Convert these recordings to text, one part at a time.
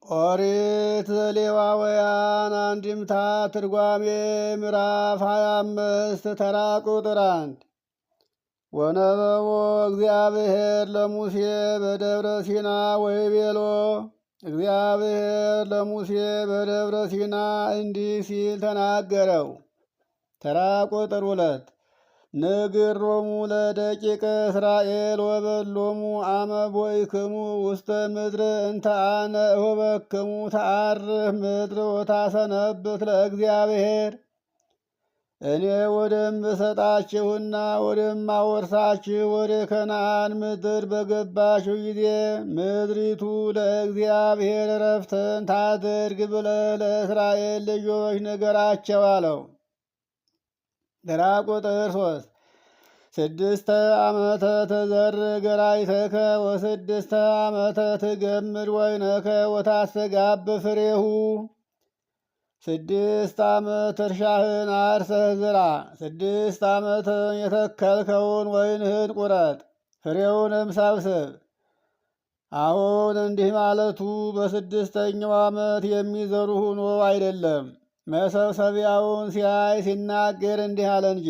ኦሪት ዘሌዋውያን አንድምታ ትርጓሜ ምዕራፍ 25 ተራ ቁጥር 1 ወነበቦ እግዚአብሔር ለሙሴ በደብረ ሲና ወይቤሎ። እግዚአብሔር ለሙሴ በደብረ ሲና እንዲህ ሲል ተናገረው። ተራ ቁጥር 2 ንግሮሙ ለደቂቀ እስራኤል ወበሎሙ አመ ቦይክሙ ውስተ ምድር እንተ አነ እሁበክሙ ተአርህ ምድር ወታሰነብት ለእግዚአብሔር። እኔ ወደምሰጣችሁና ወደማወርሳችሁ ወደ ከነዓን ምድር በገባችሁ ጊዜ ምድሪቱ ለእግዚአብሔር ዕረፍትን ታድርግ ብለህ ለእስራኤል ልጆች ንገራቸው አለው። ተራ ቁጥር 3 6 ዓመተ ትዘርእ ገራይተከ ወ6 ዓመተ ትገምድ ወይነከ ወታስተጋብ ፍሬሁ። 6 ዓመት እርሻህን አርሰህ ዝራ፣ 6 ዓመት የተከልከውን ወይንህን ቁረጥ፣ ፍሬውንም ሰብስብ። አሁን እንዲህ ማለቱ በ6ኛው ዓመት የሚዘሩ ሆኖ አይደለም፣ መሰብሰቢያውን ሲያይ ሲናገር እንዲህ አለ እንጂ።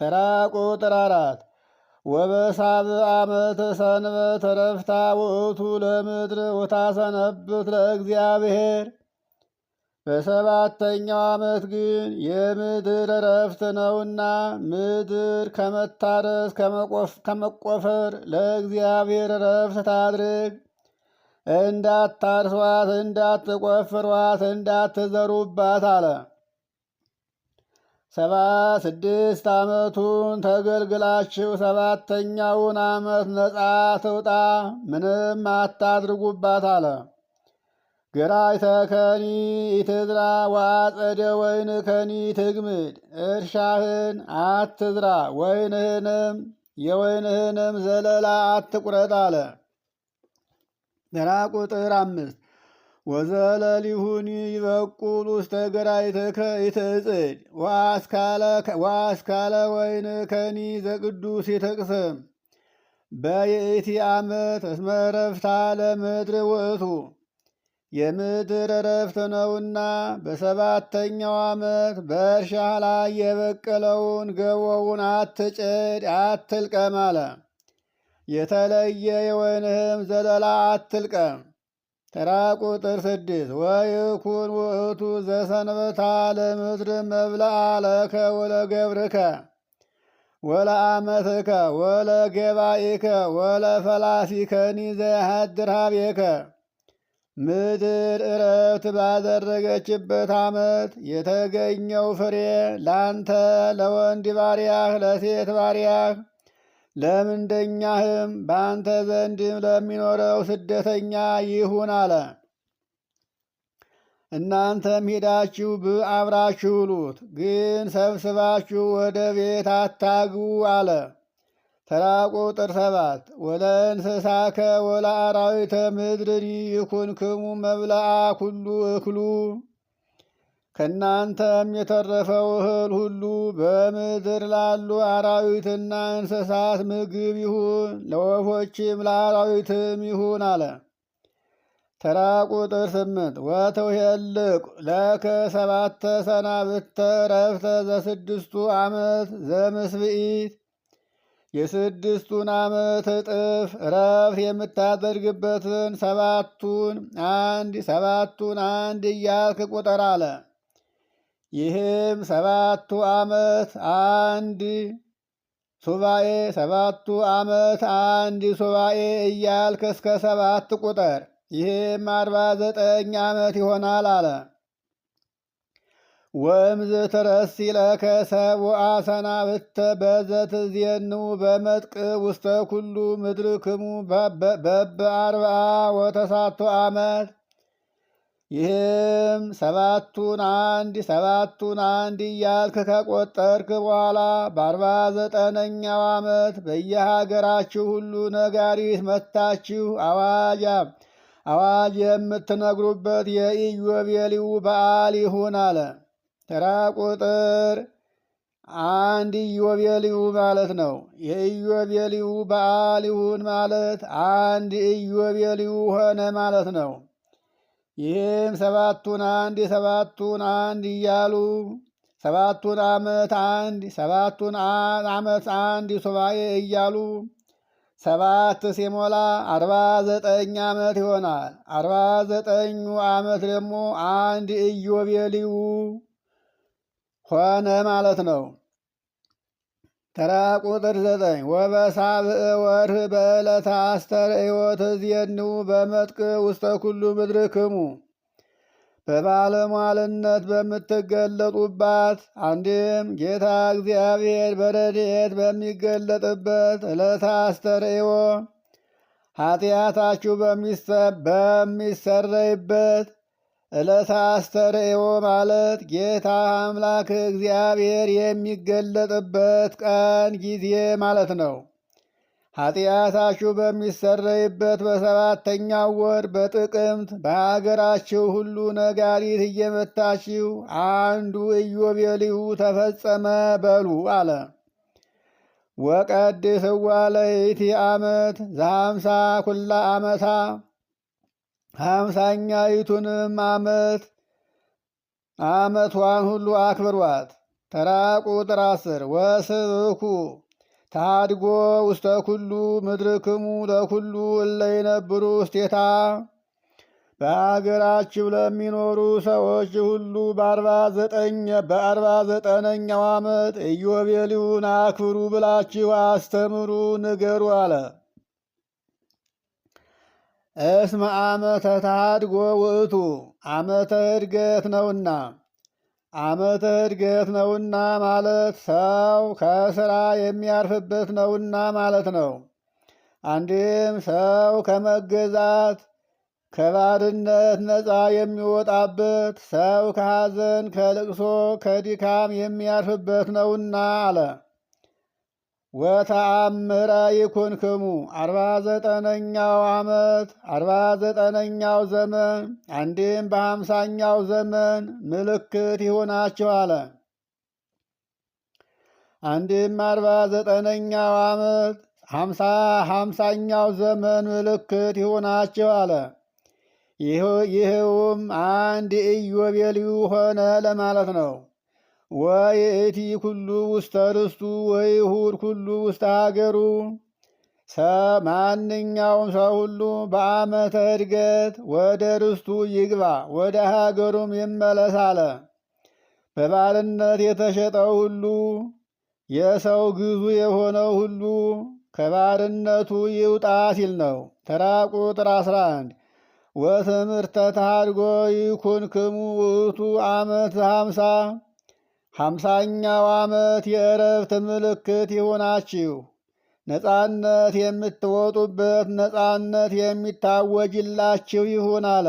ተራ ቁጥር 4 ወበሳብዕ ዓመት ሰንበት ዕረፍታ ውእቱ ለምድር ወታሰነብት ለእግዚአብሔር። በ7ኛው ዓመት ግን የምድር ዕረፍት ነውና ምድር ከመታረስ ከመቆፈር ለእግዚአብሔር ዕረፍት ታድርግ። እንዳታርሷት፣ እንዳትቆፍሯት፣ እንዳትዘሩባት አለ። 6 ዓመቱን ተገልግላችሁ 7ኛውን ዓመት ነፃ ትውጣ፣ ምንም አታድርጉባት አለ። ገራይተከኒ ኢትዝራ ወአጸደ ወይንከኒ ትግምድ። እርሻህን አትዝራ፣ የወይንህንም ዘለላ አትቁረጥ አለ። ተራ ቁጥር 5 ወዘለሊሁኒ ይበቁል ውስተ ገራይተከ ኢትዕጽድ ወአስካለ ወይንከኒ ዘቅዱስ ይትቅስም በይእቲ ዓመት እስመ ዕረፍታ ለምድር ውእቱ። የምድር ዕረፍት ነውና በ7ኛው ዓመት በእርሻህ ላይ የበቀለውን ገቦውን አትጭድ፣ አትልቀም አለ። የተለየ የወይንህም ዘለላ አትልቀም። ተራ ቁጥር 6 ወይኩን ውእቱ ዘሰንበታ ለምድር መብልዓ ለከ ወለገብርከ ወለአመትከ ወለገባኢከ ወለፈላሲከኒ ዘያሃድር ኀቤከ። ምድር ዕረፍት ባደረገችበት ዓመት የተገኘው ፍሬ ላንተ፣ ለወንድ ባሪያህ፣ ለሴት ባሪያህ፣ ለምንደኛህም በአንተ ዘንድም ለሚኖረው ስደተኛ ይሁን አለ። እናንተም ሂዳችሁ አብራችሁ ብሉት፣ ግን ሰብስባችሁ ወደ ቤት አታግቡ አለ። ተራ ቁጥር 7 ወለእንስሳከ ወለአራዊተ ምድርኒ ይኩንክሙ መብልዓ ኩሉ እክሉ። ከእናንተም የተረፈው እህል ሁሉ በምድር ላሉ አራዊትና እንስሳት ምግብ ይሁን፣ ለወፎችም ለአራዊትም ይሁን አለ። ተራ ቁጥር 8 ወተውሄልቅ ለከ 7 ሰናብተ ዕረፍተ ዘ6ቱ ዓመት ዘምስብኢት። የ6ቱን ዓመት እጥፍ ዕረፍት የምታደርግበትን 7ቱን አንድ እያልክ ቁጠር አለ። ይህም 7ቱ ዓመት አንድ ሱባኤ፣ 7ቱ ዓመት አንድ ሱባኤ እያልክ እስከ 7 ቁጠር። ይህም 49 ዓመት ይሆናል አለ። ወእምዝ ትረሲ ለከ ሰብአ ሰናብተ በዘትዜኑ በመጥቅ ውስተ ኩሉ ምድርክሙ በበ40 ወተሳቱ ዓመት። ይህም 7ቱን አንድ እያልክ ከቆጠርክ በኋላ በ49ኛው ዓመት በየሀገራችሁ ሁሉ ነጋሪት መታችሁ አዋጅ የምትነግሩበት የኢዮቤልዩ በዓል ይሁን አለ። ተራ ቁጥር 1 ኢዮቤልዩ ማለት ነው። የኢዮቤልዩ በዓል ይሁን ማለት 1 ኢዮቤልዩ ሆነ ማለት ነው። ይህም ሰባቱን አንድ የሰባቱን አንድ እያሉ ሰባቱን ዓመት አንድ ሰባቱን ዓመት አንድ ሱባኤ እያሉ 7 ሲሞላ 49 ዓመት ይሆናል። 49ኙ ዓመት ደግሞ አንድ ኢዮቤልዩ ሆነ ማለት ነው። ተራ ቁጥር 9 ወበሳብዕ ወርኅ በዕለተ አስተርእዮ ትዜንው በመጥቅ ውስተ ኩሉ ምድርክሙ በባለሟልነት በምትገለጡባት አንድም ጌታ እግዚአብሔር በረድኤት በሚገለጥበት ዕለተ አስተርእዮ ኃጢአታችሁ በሚሰረይበት ዕለተ አስተርእዮ ማለት ጌታ አምላክ እግዚአብሔር የሚገለጥበት ቀን ጊዜ ማለት ነው። ኃጢአታችሁ በሚሰረይበት በሰባተኛው ወር በጥቅምት በሀገራችሁ ሁሉ ነጋሪት እየመታችሁ አንዱ ኢዮቤልዩ ተፈጸመ በሉ አለ። ወቀድስዋ ለይእቲ ዓመት ዘ50 ኩላ ዓመታ 50ኛይቱንም ዓመቷን ሁሉ አክብሯት። ተራ ቁጥር 10 ወስብኩ ታድጎ ውስተ ኩሉ ምድርክሙ ለኩሉ እለ ይነብሩ ውስቴታ በአገራችሁ ለሚኖሩ ሰዎች ሁሉ በ49ኛው ዓመት ኢዮቤልዩን አክብሩ ብላችሁ አስተምሩ ንገሩ አለ። እስመ ዓመተ ታድጎ ውእቱ ዓመተ ዕድገት ነውና ዓመተ ዕድገት ነውና ማለት ሰው ከስራ የሚያርፍበት ነውና ማለት ነው። አንድም ሰው ከመገዛት ከባርነት ነፃ የሚወጣበት ሰው ከሐዘን ከልቅሶ ከድካም የሚያርፍበት ነውና አለ። ወተአምራ ይኩንክሙ 49ኛው ዓመት 49ኛው ዘመን አንድም በ50ኛው ዘመን ምልክት ይሆናችሁ አለ። አንድም 49ኛው ዓመት 50ኛው ዘመን ምልክት ይሆናችሁ አለ። ይህውም አንድ ኢዮቤልዩ ሆነ ለማለት ነው። ወይእቲ ኩሉ ውስተ ርስቱ ወይሁድ ኩሉ ውስተ ሀገሩ ማንኛውም ሰው ሁሉ በዓመተ ዕድገት ወደ ርስቱ ይግባ ወደ ሀገሩም ይመለስ አለ። በባርነት የተሸጠው ሁሉ የሰው ግዙ የሆነው ሁሉ ከባርነቱ ይውጣ ሲል ነው። ተራ ቁጥር 11 ወትምህርተ ተሃድጎ ይኩንክሙ ውእቱ ዓመት 50ኛው ዓመት የዕረፍት ምልክት ይሆናችሁ ነፃነት የምትወጡበት ነፃነት የሚታወጅላችሁ ይሁን አለ።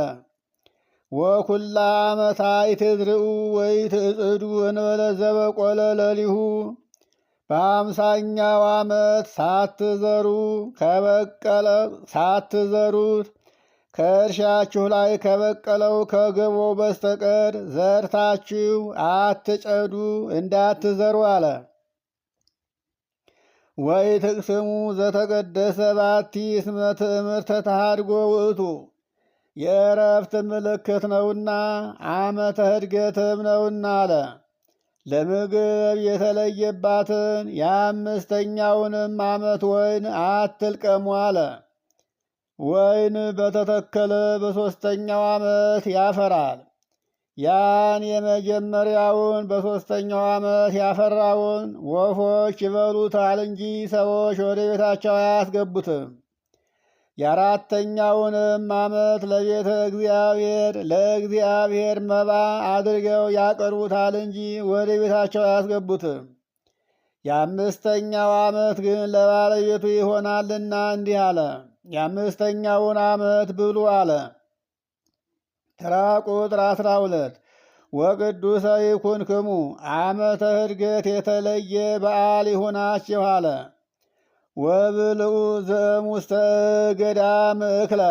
ወኩላ ዓመታ ይትዝርኡ ወይትዕጽዱ እንበለ ዘበቆለ ለሊሁ 50ኛው ዓመት ሳትዘሩት ከእርሻችሁ ላይ ከበቀለው ከገቦው በስተቀር ዘርታችሁ አትጨዱ እንዳትዘሩ አለ። ወይ ትቅስሙ ዘተቀደሰ ባቲ እስመ ትእምርተ ተሃድጎ ውእቱ የዕረፍት ምልክት ነውና ዓመተ ዕድገትም ነውና አለ። ለምግብ የተለየባትን የ5ኛውንም ዓመት ወይን አትልቀሙ አለ። ወይን በተተከለ በ3ኛው ዓመት ያፈራል። ያን የመጀመሪያውን በ3ኛው ዓመት ያፈራውን ወፎች ይበሉታል እንጂ ሰዎች ወደ ቤታቸው አያስገቡትም። የ4ኛውንም ዓመት ለቤተ እግዚአብሔር ለእግዚአብሔር መባ አድርገው ያቀርቡታል እንጂ ወደ ቤታቸው አያስገቡትም። የ5ኛው ዓመት ግን ለባለቤቱ ይሆናልና እንዲህ አለ። የ5ኛውን ዓመት ብሉ አለ። ተራ ቁጥር 12 ወቅዱሰ ይኩንክሙ ዓመተ ዕድገት የተለየ በዓል ይሁናችሁ አለ። ወብልዑ ዘእሙስተ ገዳም እክለ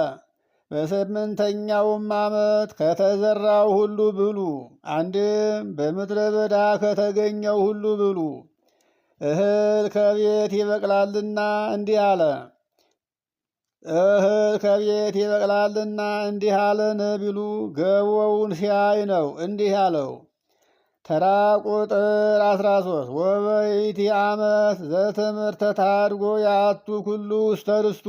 በ8ኛውም ዓመት ከተዘራው ሁሉ ብሉ። አንድም በምድረ በዳ ከተገኘው ሁሉ ብሉ። እህል ከቤት ይበቅላልና እንዲህ አለ። እህል ከቤት ይበቅላልና እንዲህ አለን ቢሉ ገቦውን ሲያይ ነው እንዲህ አለው። ተራ ቁጥር 13 ወበይቲ ዓመት ዘትምህርተ ታድጎ ያቱ ኩሉ ውስተ ርስቱ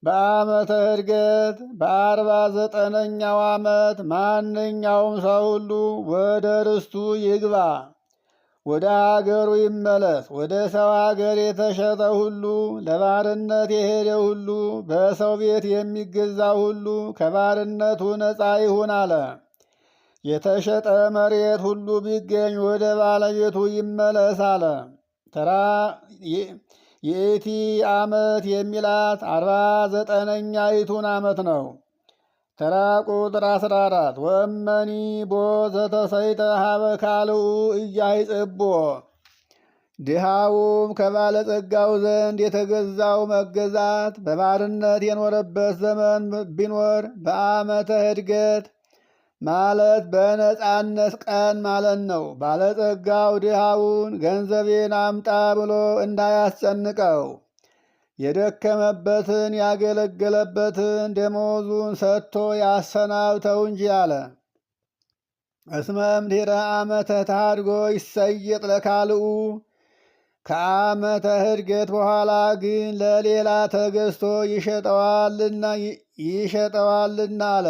በዓመተ ዕርገት 49ኛው ዓመት ማንኛውም ሰው ሁሉ ወደ ርስቱ ይግባ፣ ወደ አገሩ ይመለስ። ወደ ሰው አገር የተሸጠ ሁሉ፣ ለባርነት የሄደ ሁሉ፣ በሰው ቤት የሚገዛ ሁሉ ከባርነቱ ነፃ ይሁን አለ። የተሸጠ መሬት ሁሉ ቢገኝ ወደ ባለቤቱ ይመለስ አለ። ተራ የእቲ ዓመት የሚላት 49ኛይቱን ዓመት ነው። ተራ ቁጥር 14 ወመኒ ቦ ዘተሰይጠ ሀበ ካልኡ እያይጽቦ ድሃውም ከባለጸጋው ዘንድ የተገዛው መገዛት በባርነት የኖረበት ዘመን ቢኖር በዓመተ ዕርገት ማለት በነፃነት ቀን ማለት ነው። ባለጸጋው ድሃውን ገንዘቤን አምጣ ብሎ እንዳያስጨንቀው የደከመበትን ያገለገለበትን ደሞዙን ሰጥቶ ያሰናብተው እንጂ አለ። እስመ እምድኅረ ዓመተ ታድጎ ይሰየጥ ለካልኡ ከዓመተ ዕርገት በኋላ ግን ለሌላ ተገዝቶ ይሸጠዋልና አለ።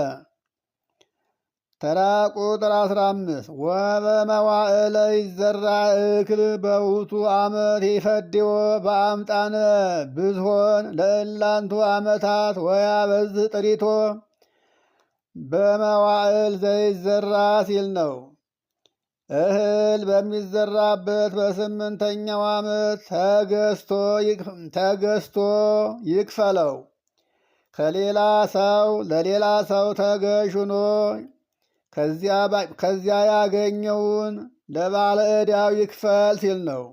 ተራ ቁጥር 15 ወበመዋዕለ ይዘራ እክል በውቱ ዓመት ይፈድዮ በአምጣነ ብዝሆን ለእላንቱ ዓመታት ወያበዝ ጥሪቶ በመዋዕል ዘይዘራ ሲል ነው። እህል በሚዘራበት በ8ኛው ዓመት ተገዝቶ ይክፈለው። ከሌላ ሰው ለሌላ ሰው ተገዥ ሆኖ ከዚያ ያገኘውን ለባለ ዕዳው ይክፈል ሲል ነው።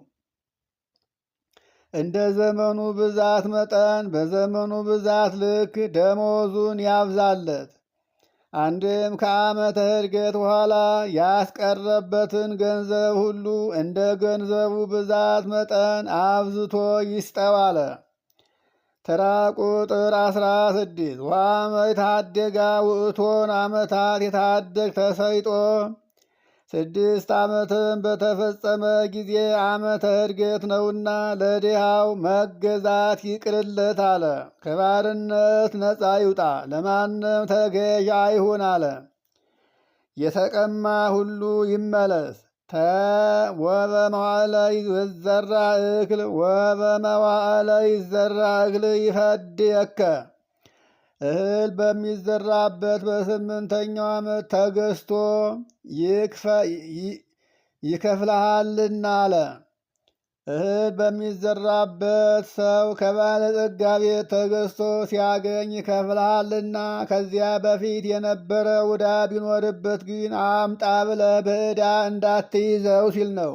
እንደ ዘመኑ ብዛት መጠን በዘመኑ ብዛት ልክ ደሞዙን ያብዛለት። አንድም ከዓመተ ዕርገት በኋላ ያስቀረበትን ገንዘብ ሁሉ እንደ ገንዘቡ ብዛት መጠን አብዝቶ ይስጠው አለ። ተራ ቁጥር 16 ዋመ የታደጋ ውእቶን ዓመታት የታደግ ተሰይጦ 6 ዓመትም በተፈጸመ ጊዜ ዓመተ ዕርገት ነውና ለድሃው መገዛት ይቅርለት አለ። ከባርነት ነፃ ይውጣ፣ ለማንም ተገዥ አይሁን አለ። የተቀማ ሁሉ ይመለስ። ወበመዋዕለ ይዘራ እክል ወበመዋዕለ ይዘራ እክል ይፈድየከ እህል በሚዘራበት በ8ኛው ዓመት ተገዝቶ ይከፍልሃልና አለ። እህል በሚዘራበት ሰው ከባለጸጋ ቤት ተገዝቶ ሲያገኝ ይከፍልሃልና፣ ከዚያ በፊት የነበረ ዕዳ ቢኖርበት ግን አምጣ ብለህ በዕዳ እንዳትይዘው ሲል ነው።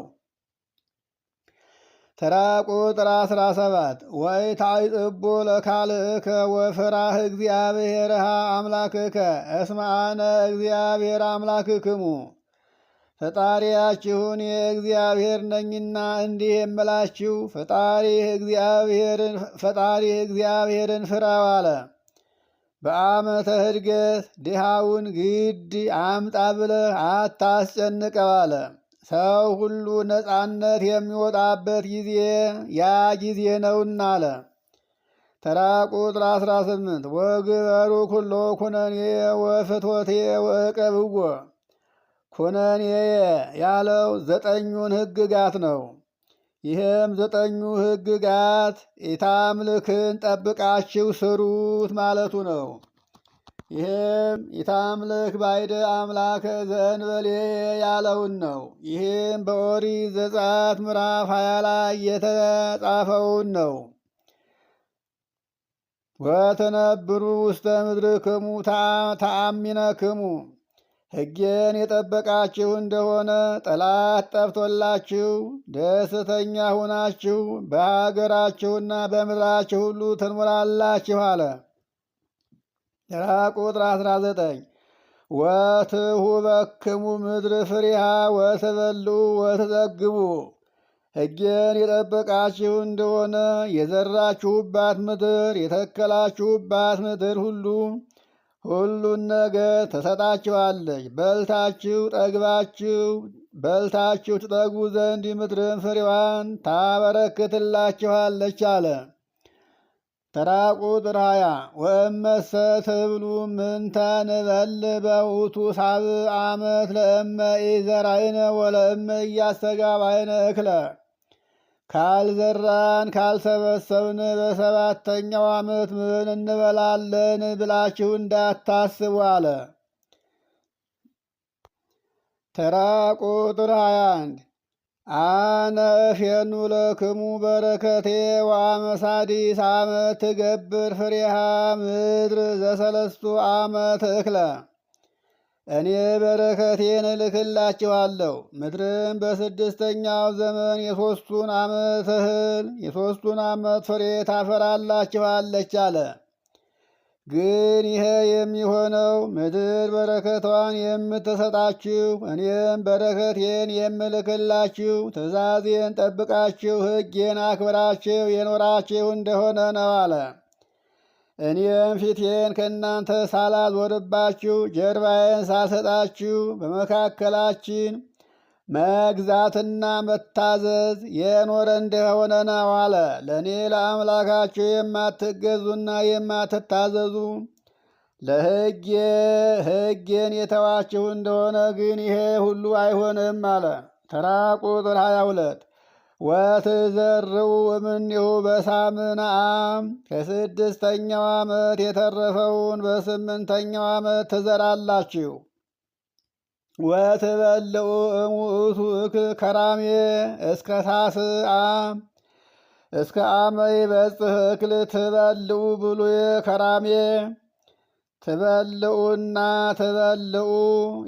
ተራ ቁጥር 17 ወይ ታይጽቦ ለካልእከ ወፍራህ እግዚአብሔርሃ አምላክከ እስመ አነ እግዚአብሔር አምላክክሙ ፈጣሪያችሁን የእግዚአብሔር ነኝና እንዲህ የምላችሁ ፈጣሪህ እግዚአብሔርን ፍራው አለ። በዓመተ ዕርገት ድሃውን ግድ አምጣ ብለህ አታስጨንቀው አለ። ሰው ሁሉ ነፃነት የሚወጣበት ጊዜ ያ ጊዜ ነውና አለ። ተራ ቁጥር 18 ወግበሩ ኩሎ ኩነኔ ወፍትወቴ ወዕቀብዎ ኩነኔ ያለው 9ኙን ሕግጋት ነው። ይህም 9ኙ ሕግጋት ኢታምልክን ጠብቃችሁ ስሩት ማለቱ ነው። ይህም ኢታምልክ ባይደ አምላከ ዘእንበሌ ያለውን ነው። ይህም በኦሪት ዘጸአት ምዕራፍ 20 ላይ የተጻፈውን ነው። ወትነብሩ ውስተ ምድርክሙ ተአሚነክሙ ሕጌን የጠበቃችሁ እንደሆነ ጠላት ጠፍቶላችሁ ደስተኛ ሁናችሁ በሀገራችሁና በምድራችሁ ሁሉ ትኖራላችሁ አለ። ተራ ቁጥር 19 ወትሁበክሙ ምድር ፍሬሃ ወትበሉ ወትጠግቡ ሕጌን የጠበቃችሁ እንደሆነ የዘራችሁባት ምድር የተከላችሁባት ምድር ሁሉን ነገር ትሰጣችኋለች። በልታችሁ ትጠግቡ ዘንድ ምድርን ፍሬዋን ታበረክትላችኋለች አለ። ተራ ቁጥር 20 ወእመሰ ትብሉ ምንተ ንበል በውእቱ ሳብዕ ዓመት ለእመ ኢዘራእነ ወለእመ ኢያስተጋባእነ እክለ። ካልዘራን ካልሰበሰብን በሰባተኛው ዓመት ምን እንበላለን ብላችሁ እንዳታስቡ አለ። ተራ ቁጥር 21 አነ እፌኑ ለክሙ በረከቴ ወአመሳዲስ ዓመት ትገብር ፍሬሃ ምድር ዘሰለስቱ ዓመት እክለ። እኔ በረከቴን እልክላችኋለሁ፣ ምድርም በስድስተኛው ዘመን የሦስቱን ዓመት እህል የሦስቱን ዓመት ፍሬ ታፈራላችኋለች አለ። ግን ይሄ የሚሆነው ምድር በረከቷን የምትሰጣችሁ እኔም በረከቴን የምልክላችሁ ትእዛዜን ጠብቃችሁ ሕጌን አክብራችሁ የኖራችሁ እንደሆነ ነው አለ። እኔም ፊቴን ከእናንተ ሳላዞርባችሁ ጀርባዬን ሳልሰጣችሁ በመካከላችን መግዛትና መታዘዝ የኖረ እንደሆነ ነው አለ። ለእኔ ለአምላካችሁ የማትገዙና የማትታዘዙ ሕጌን የተዋችሁ እንደሆነ ግን ይሄ ሁሉ አይሆንም አለ። ተራ ቁጥር 22 ወትዘርኡ እምኔሁ በሳምንዓም ከስድስተኛው ዓመት የተረፈውን በስምንተኛው ዓመት ትዘራላችሁ። ወትበልዑ እሙእቱ እክል ከራሜ እስከ ታስዓ እስከ አመ ይበጽሕ እክል ትበልዑ ብሉየ ከራሜ። ትበልዑና ትበልዑ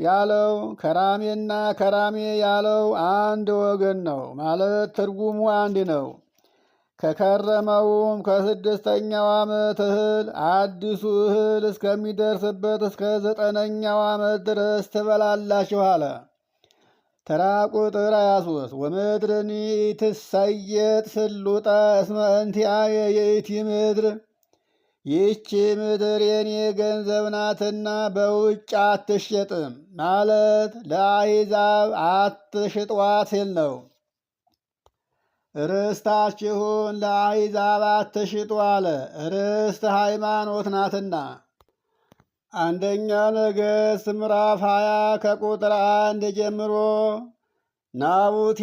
ያለው ከራሜና ከራሜ ያለው አንድ ወገን ነው ማለት ትርጉሙ አንድ ነው። ከከረመውም ከስድስተኛው ዓመት እህል አዲሱ እህል እስከሚደርስበት እስከ 9ኛው ዓመት ድረስ ትበላላችሁ አለ። ተራ ቁጥር 23 ወምድርኒ ትሰየጥ ስሉጠ እስመ እንቲአየ የእቲ ምድር። ይህች ምድር የኔ ገንዘብ ናትና በውጭ አትሸጥም ማለት ለአሕዛብ አትሽጧት ሲል ነው። ርስታችሁን ለአሕዛብ አትሽጡ አለ። ርስት ሃይማኖት ናትና። አንደኛ ነገሥት ምዕራፍ 20 ከቁጥር 1 ጀምሮ ናቡቴ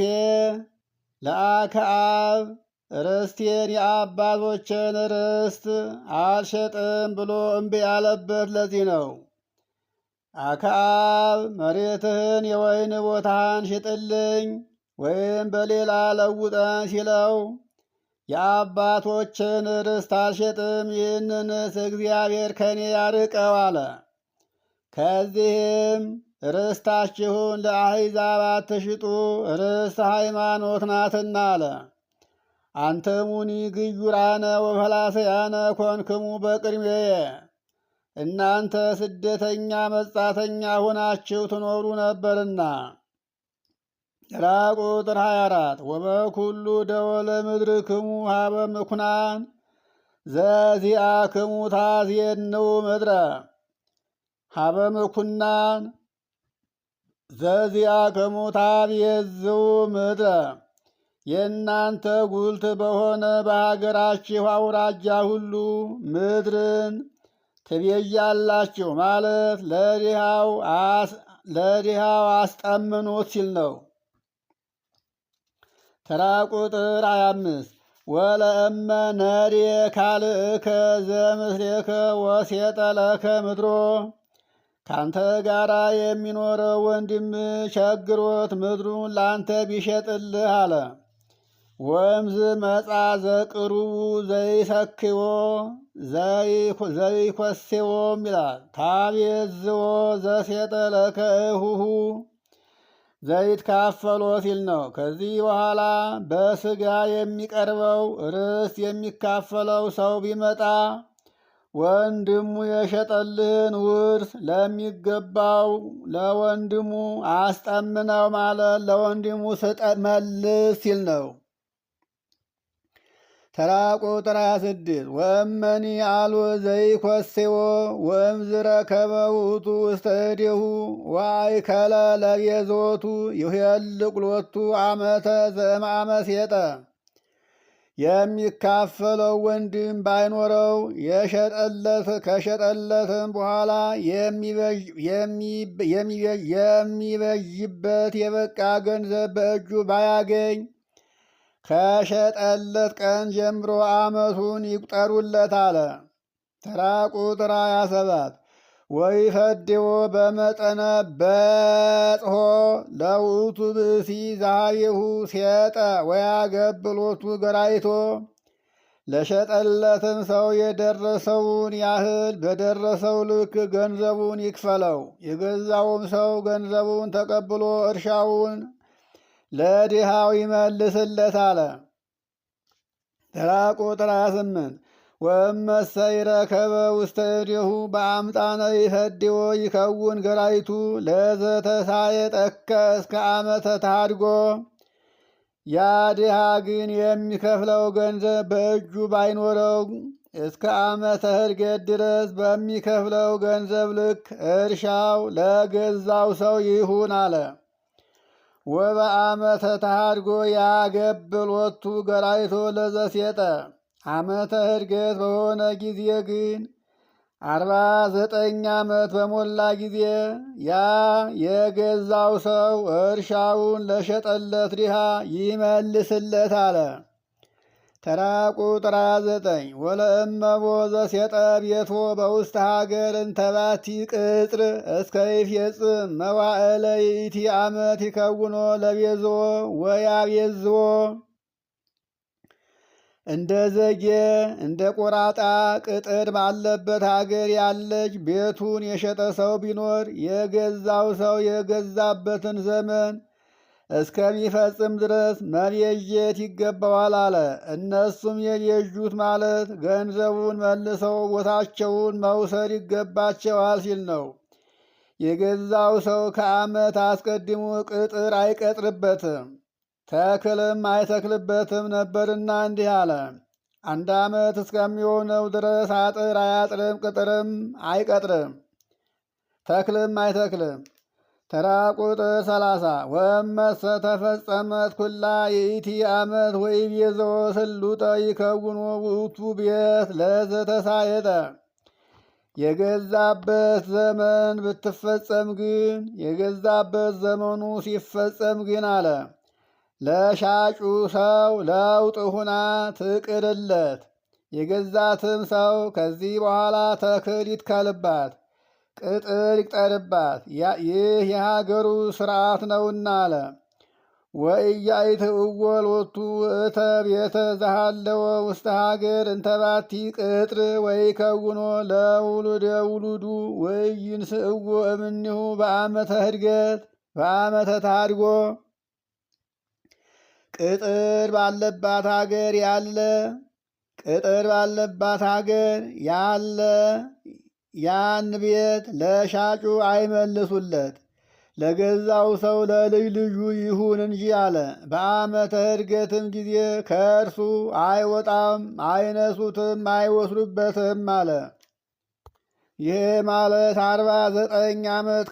ለአክዓብ ርስቴን የአባቶችን ርስት አልሸጥም ብሎ እምቢ ያለበት ለዚህ ነው። አክዓብ መሬትህን የወይን ቦታህን ሽጥልኝ ወይም በሌላ ለውጠን ሲለው የአባቶችን ርስት አልሸጥም፣ ይህንንስ እግዚአብሔር ከኔ ያርቀው አለ። ከዚህም ርስታችሁን ለአሕዛብ አትሽጡ፣ ርስት ሃይማኖት ናትና አለ። አንተሙኒ ግዩራነ ወፈላሰያነ ኮንክሙ በቅድሜየ። እናንተ ስደተኛ መጻተኛ ሆናችሁ ትኖሩ ነበርና። ተራ ቁጥር 24 ወበኩሉ ደወለ ምድርክሙ ሀበ ምኩናን ዘዚአክሙ ታዝየንው ምድረ። ሀበ ምኩናን ዘዚአክሙ ታዝየዝው ምድረ። የእናንተ ጉልት በሆነ በሀገራችሁ አውራጃ ሁሉ ምድርን ትቤዣላችሁ ማለት ለድሃው አስጠምኑት ሲል ነው። ተራ ቁጥር 25 ወለእመ ነድየ ካልእከ ዘምስሌከ ወሴጠለከ ምድሮ። ካንተ ጋራ የሚኖረው ወንድም ቸግሮት ምድሩን ላንተ ቢሸጥልህ አለ። ወእምዝ መጻ ዘቅሩቡ ዘይሰክዎ ዘይኮሴዎም ይላል። ታቤዝዎ ዘሴጠለከ እሁሁ ዘይትካፈሎ ሲል ነው። ከዚህ በኋላ በስጋ የሚቀርበው ርስት የሚካፈለው ሰው ቢመጣ ወንድሙ የሸጠልህን ውርስ ለሚገባው ለወንድሙ አስጠምነው ማለት ለወንድሙ ስጠት መልስ ሲል ነው። ተራ ቁጥር 26 ወእመኒ አልወ ዘይኰሴዎ ወእምዝረከበ ውእቱ ውስተ እዴሁ ወአይከለ ለቤዞቱ ይኄልቅ ሎቱ ዓመተ ዘእምአመ ሴጠ። የሚካፈለው ወንድም ባይኖረው ከሸጠለትም በኋላ የሚበዥበት የበቃ ገንዘብ በእጁ ባያገኝ ከሸጠለት ቀን ጀምሮ ዓመቱን ይቁጠሩለት አለ። ተራ ቁጥር 27 ወይፈድዎ በመጠነ በጽሖ ለውእቱ ብእሲ ዛሃቤሁ ሴጠ ወያገብሎቱ ገራይቶ። ለሸጠለትም ሰው የደረሰውን ያህል በደረሰው ልክ ገንዘቡን ይክፈለው። የገዛውም ሰው ገንዘቡን ተቀብሎ እርሻውን ለድሃው ይመልስለት አለ። ተራ ቁጥር 28 ወእመሰ ይረከበ ውስተ እዴሁ በአምጣነ ይፈድዎ ይከውን ገራይቱ ለዘተሳየጠከ እስከ ዓመተ ተሃድጎ። ያ ድሃ ግን የሚከፍለው ገንዘብ በእጁ ባይኖረው እስከ ዓመተ ዕድገት ድረስ በሚከፍለው ገንዘብ ልክ እርሻው ለገዛው ሰው ይሁን አለ። ወበዓመተ ተሃድጎ ያገብሎቱ ገራይቶ ለዘሴጠ። ዓመተ ዕድገት በሆነ ጊዜ ግን 49 ዓመት በሞላ ጊዜ ያ የገዛው ሰው እርሻውን ለሸጠለት ድሃ ይመልስለት አለ። ተራ ቁጥር 29 ወለእመቦ ዘሴጠ ቤቶ በውስተ ሀገር እንተባቲ ቅጽር እስከ ይፌጽም መዋዕለ ይእቲ ዓመት ይከውኖ ለቤዝዎ ወያቤዝዎ። እንደ ዘጌ እንደ ቆራጣ ቅጥር ባለበት ሀገር ያለች ቤቱን የሸጠ ሰው ቢኖር የገዛው ሰው የገዛበትን ዘመን እስከሚፈጽም ድረስ መቤዠት ይገባዋል አለ። እነሱም የቤዡት ማለት ገንዘቡን መልሰው ቦታቸውን መውሰድ ይገባቸዋል ሲል ነው። የገዛው ሰው ከዓመት አስቀድሞ ቅጥር አይቀጥርበትም፣ ተክልም አይተክልበትም ነበርና እንዲህ አለ። 1 ዓመት እስከሚሆነው ድረስ አጥር አያጥርም፣ ቅጥርም አይቀጥርም፣ ተክልም አይተክልም። ተራ ቁጥር 30 ወእመሰ ተፈጸመት ኩላ ይእቲ ዓመት ወይቤዝዎ ስሉጠ ይከውኖ ውእቱ ቤት ለዘተሳየጠ። የገዛበት ዘመን ብትፈጸም ግን የገዛበት ዘመኑ ሲፈጸም ግን አለ ለሻጩ ሰው ለውጥ ሁና ትቅርለት። የገዛትም ሰው ከዚህ በኋላ ተክል ይትከልባት፣ ቅጥር ይቅጠርባት፣ ይህ የሀገሩ ሥርዓት ነውና አለ። ወኢያእትእዎ ሎቱ ውእተ ቤተ ዘሃለወ ውስተ ሀገር እንተባቲ ቅጥር ወይከውኖ ለውሉደ ውሉዱ ወኢይንስእዎ እምኔሁ በዓመተ ዕድገት በዓመተ ተሃድጎ። ቅጥር ባለባት ሀገር ያለ ያን ቤት ለሻጩ አይመልሱለት፣ ለገዛው ሰው ለልጅ ልጁ ይሁን እንጂ አለ። በዓመተ ዕድገትም ጊዜ ከእርሱ አይወጣም፣ አይነሱትም፣ አይወስዱበትም አለ። ይህ ማለት 49 ዓመት